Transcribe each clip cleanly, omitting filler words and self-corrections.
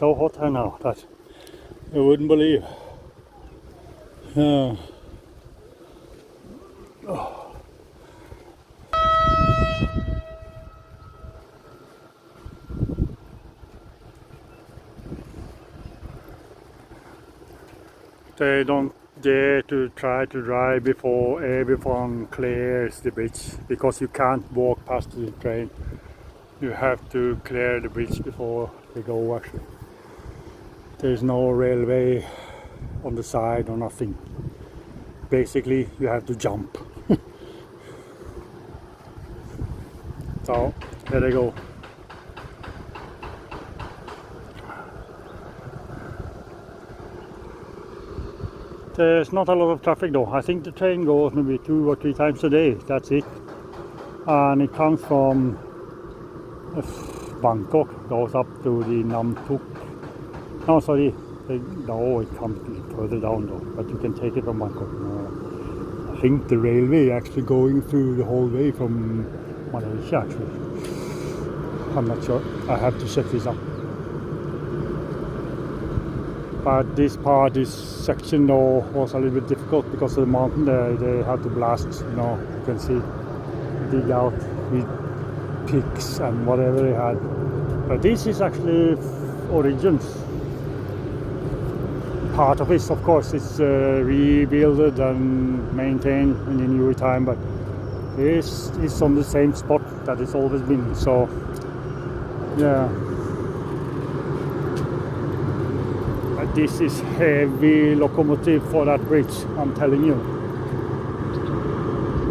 so hot here now that you wouldn't believe. They don't dare to try to drive before everyone clears the bridge, because you can't walk past the train. You have to clear the bridge before they go actually. There's no railway on the side or nothing. Basically you have to jump. So there they go. There's not a lot of traffic though. I think the train goes maybe 2 or 3 times a day, that's it. And it comes from Bangkok, goes up to the Nam Tuk. No, sorry, no, it comes further down though, but you can take it from Bangkok. I think the railway actually going through the whole way from Malaysia actually. I'm not sure, I have to check this out. But this section though was a little bit difficult because of the mountain there. They had to blast, you can see, dig out with picks and whatever they had. But this is actually origins. Part of it, of course, it's rebuilt and maintained in the newer time, but this is on the same spot that it's always been. So, yeah. But this is heavy locomotive for that bridge, I'm telling you.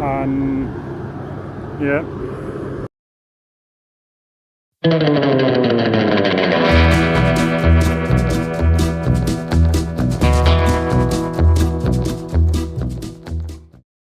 And yeah.